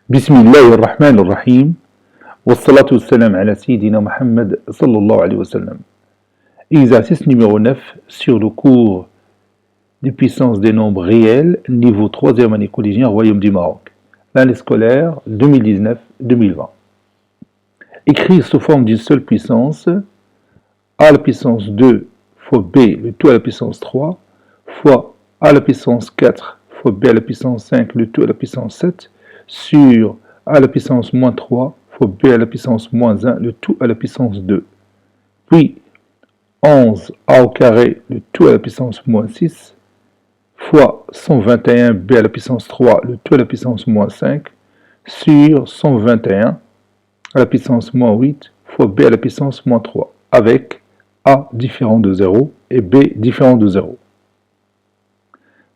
بسم الله الرحمن الرحيم والصلاة والسلام على سيدنا Mohammed sallallahu alayhi wa sallam. Exercice numéro 9 sur le cours des puissances des nombres réels, niveau 3e année collégienne, Royaume du Maroc, l'année scolaire 2019-2020. Écrire sous forme d'une seule puissance, a à la puissance 2 fois b, le tout à la puissance 3, fois a à la puissance 4 fois b à la puissance 5, le tout à la puissance 7, sur a à la puissance moins 3 fois b à la puissance moins 1, le tout à la puissance 2. Puis 11 a au carré, le tout à la puissance moins 6, fois 121 b à la puissance 3, le tout à la puissance moins 5, sur 121 à la puissance moins 8, fois b à la puissance moins 3, avec a différent de 0 et b différent de 0.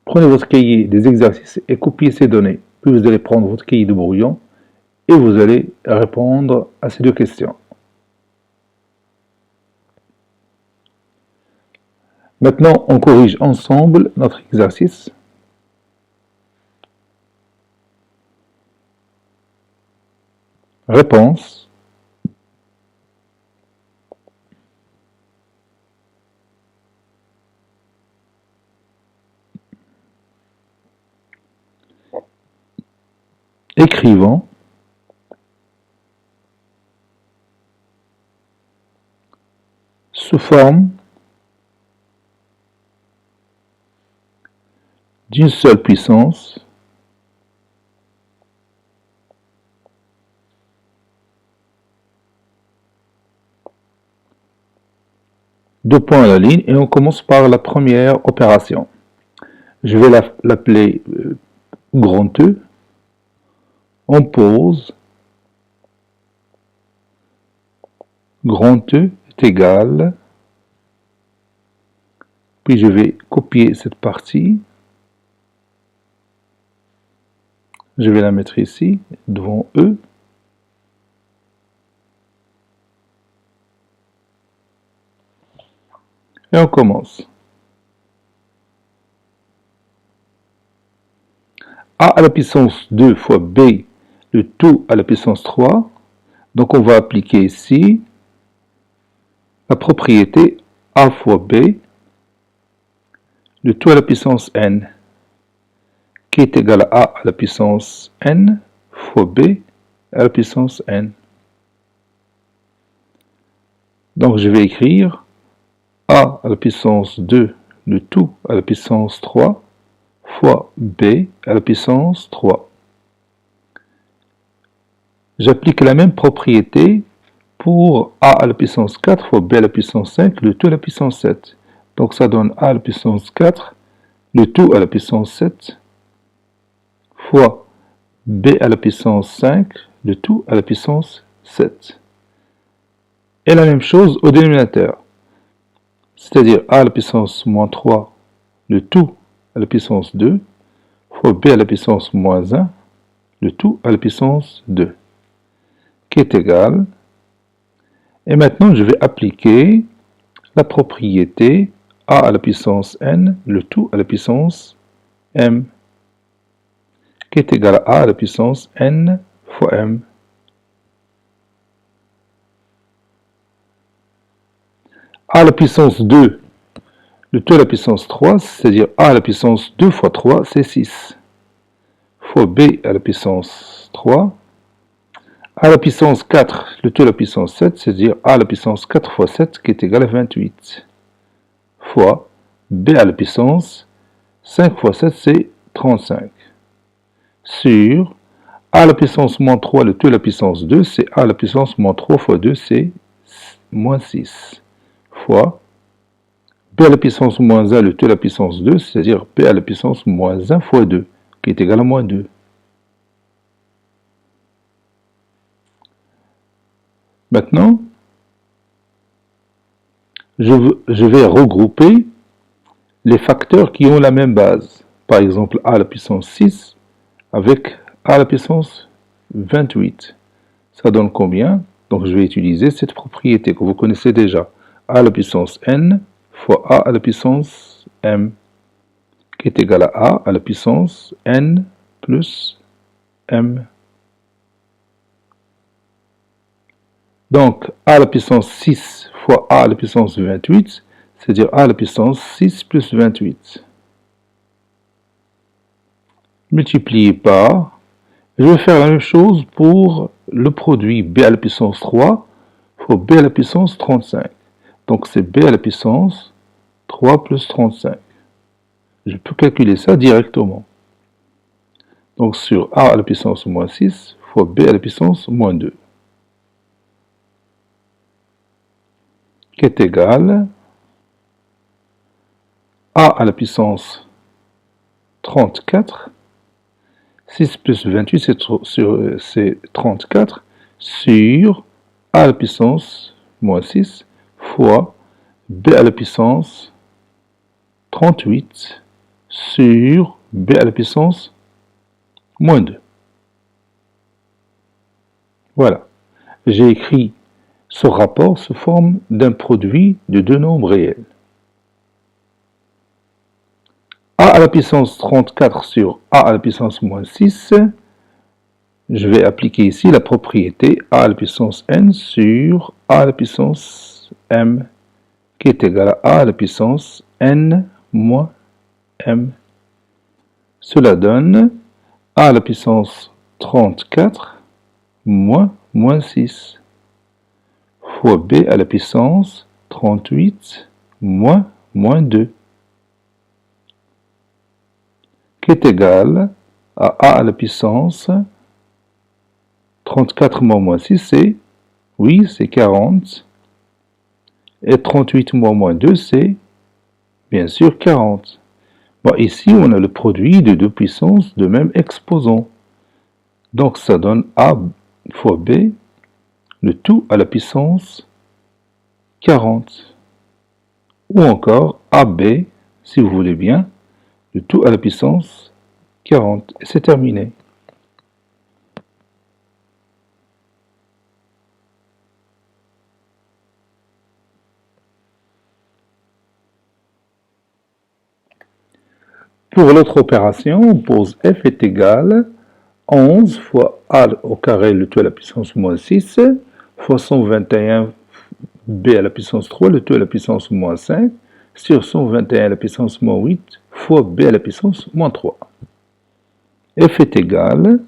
Prenez votre cahier des exercices et copiez ces données. Puis vous allez prendre votre cahier de brouillon et vous allez répondre à ces deux questions. Maintenant, on corrige ensemble notre exercice. Réponse. Écrivant. Sous forme d'une seule puissance deux points à la ligne et on commence par la première opération. Je vais l'appeler grand E. On pose grand E est égal, puis je vais copier cette partie, je vais la mettre ici, devant E, et on commence. A à la puissance 2 fois B, le tout à la puissance 3, donc on va appliquer ici la propriété A fois B, le tout à la puissance n, qui est égal à A à la puissance n fois B à la puissance n. Donc je vais écrire A à la puissance 2, le tout à la puissance 3, fois B à la puissance 3. J'applique la même propriété pour A à la puissance 4 fois B à la puissance 5, le tout à la puissance 7. Donc ça donne A à la puissance 4, le tout à la puissance 7, fois B à la puissance 5, le tout à la puissance 7. Et la même chose au dénominateur, c'est-à-dire A à la puissance moins 3, le tout à la puissance 2, fois B à la puissance moins 1, le tout à la puissance 2, qui est égal. Et maintenant, je vais appliquer la propriété A à la puissance n, le tout à la puissance m, qui est égal à A à la puissance n fois m. A à la puissance 2, le tout à la puissance 3, c'est-à-dire A à la puissance 2 fois 3, c'est 6, fois B à la puissance 3, A à la puissance 4, le tout à la puissance 7, c'est-à-dire A à la puissance 4 fois 7, qui est égal à 28, fois B à la puissance 5 fois 7, c'est 35, sur A à la puissance moins 3, le tout à la puissance 2, c'est A à la puissance moins 3 fois 2, c'est moins 6, fois B à la puissance moins 1, le tout à la puissance 2, c'est-à-dire B à la puissance moins 1 fois 2, qui est égal à moins 2. Maintenant, je vais regrouper les facteurs qui ont la même base. Par exemple, A à la puissance 6 avec A à la puissance 28. Ça donne combien? Donc je vais utiliser cette propriété que vous connaissez déjà. A à la puissance n fois A à la puissance m, qui est égal à A à la puissance n plus m. Donc, a à la puissance 6 fois a à la puissance 28, c'est-à-dire a à la puissance 6 plus 28. Multiplié par, je vais faire la même chose pour le produit b à la puissance 3 fois b à la puissance 35. Donc, c'est b à la puissance 3 plus 35. Je peux calculer ça directement. Donc, sur a à la puissance moins 6 fois b à la puissance moins 2. Qui est égal a à la puissance 34, 6 plus 28 c'est 34, sur a à la puissance moins 6 fois b à la puissance 38 sur b à la puissance moins 2. Voilà. J'ai écrit ce rapport sous forme d'un produit de deux nombres réels. A à la puissance 34 sur A à la puissance moins 6, je vais appliquer ici la propriété A à la puissance n sur A à la puissance m, qui est égal à A à la puissance n moins m. Cela donne A à la puissance 34 moins 6 fois B à la puissance 38 moins 2, qui est égal à A à la puissance 34 moins 6, c'est, oui, c'est 40. Et 38 moins 2, c'est, bien sûr, 40. Bon, ici, on a le produit de deux puissances de même exposant. Donc, ça donne A fois B, le tout à la puissance 40. Ou encore AB, si vous voulez bien, le tout à la puissance 40. Et c'est terminé. Pour l'autre opération, on pose f est égal à 11 fois a au carré, le tout à la puissance moins 6, fois 121 b à la puissance 3, le tout à la puissance moins 5, sur 121 à la puissance moins 8, fois b à la puissance moins 3. F est égal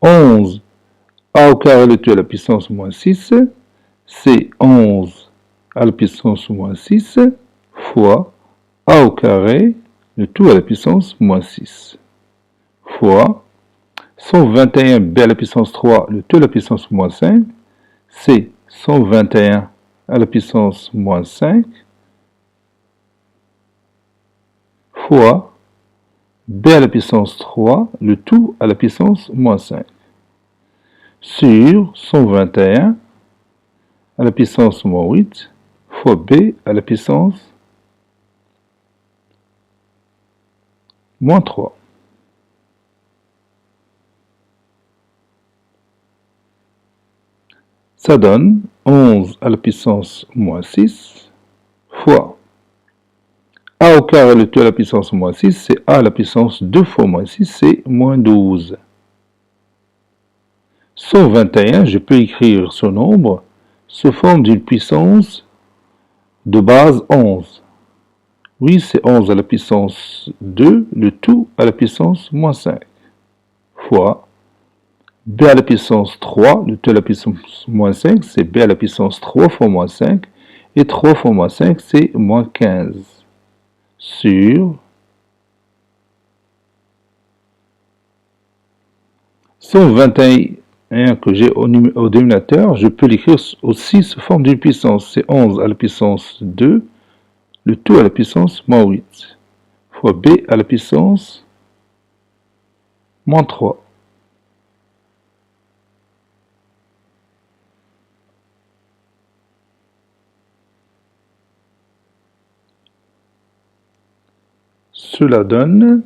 à 11 a au carré, le tout à la puissance moins 6, c'est 11 à la puissance moins 6, fois a au carré, le tout à la puissance moins 6, fois 121 b à la puissance 3, le tout à la puissance moins 5, c'est 121 à la puissance moins 5, fois b à la puissance 3, le tout à la puissance moins 5, sur 121 à la puissance moins 8, fois b à la puissance moins 3. Ça donne 11 à la puissance moins 6 fois a au carré, le tout à la puissance moins 6, c'est a à la puissance 2 fois moins 6, c'est moins 12. 121, je peux écrire ce nombre sous forme d'une puissance de base 11. Oui, c'est 11 à la puissance 2, le tout à la puissance moins 5, fois b à la puissance 3, le tout à la puissance moins 5, c'est b à la puissance 3 fois moins 5, et 3 fois moins 5, c'est moins 15, sur 121 que j'ai au dénominateur, je peux l'écrire aussi sous forme d'une puissance, c'est 11 à la puissance 2, le tout à la puissance moins 8, fois b à la puissance moins 3. Cela donne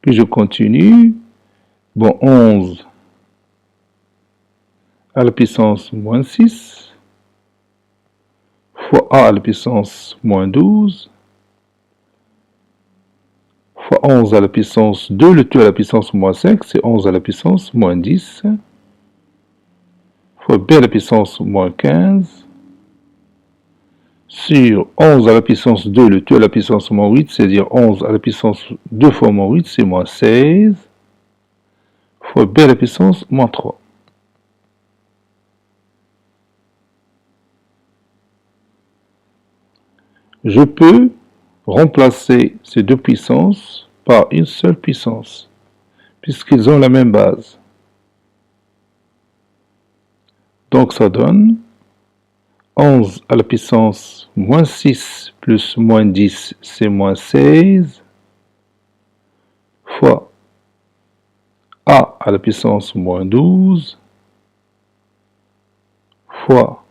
que je continue. Bon, 11 à la puissance moins 6 fois a à la puissance moins 12 11 à la puissance 2, le tout à la puissance moins 5, c'est 11 à la puissance moins 10, fois b à la puissance moins 15, sur 11 à la puissance 2, le tout à la puissance moins 8, c'est-à-dire 11 à la puissance 2 fois moins 8, c'est moins 16, fois b à la puissance moins 3. Je peux remplacer ces deux puissances par une seule puissance, puisqu'ils ont la même base. Donc ça donne 11 à la puissance moins 6 plus moins 10, c'est moins 16, fois a à la puissance moins 12, fois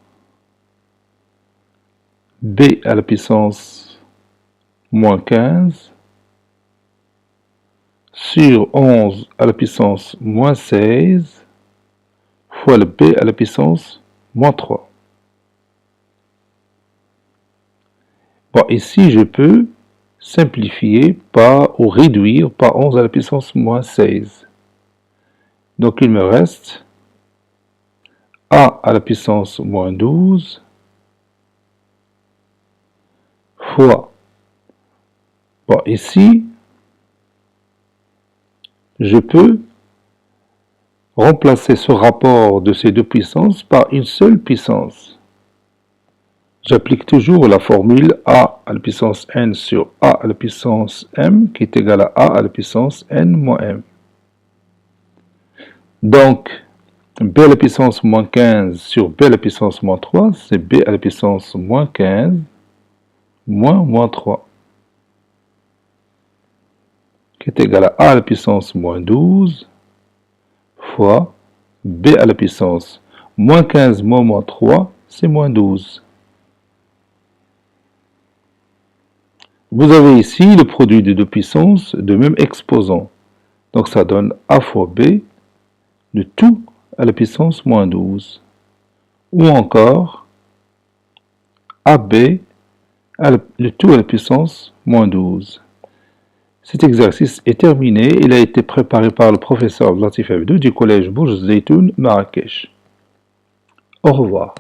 b à la puissance moins 15, sur 11 à la puissance moins 16, fois le b à la puissance moins 3. Bon, ici, je peux simplifier ou réduire par 11 à la puissance moins 16. Donc, il me reste a à la puissance moins 12 fois, bon, ici, je peux remplacer ce rapport de ces deux puissances par une seule puissance. J'applique toujours la formule a à la puissance n sur a à la puissance m qui est égal à a à la puissance n moins m. Donc, b à la puissance moins 15 sur b à la puissance moins 3, c'est b à la puissance moins 15 moins 3, qui est égal à a à la puissance moins 12 fois b à la puissance moins 15 moins 3, c'est moins 12. Vous avez ici le produit des deux puissances de même exposant. Donc ça donne a fois b, le tout à la puissance moins 12. Ou encore ab, le tout à la puissance moins 12. Cet exercice est terminé. Il a été préparé par le professeur Latif Abdou du collège Bourj Zeytoun, Marrakech. Au revoir.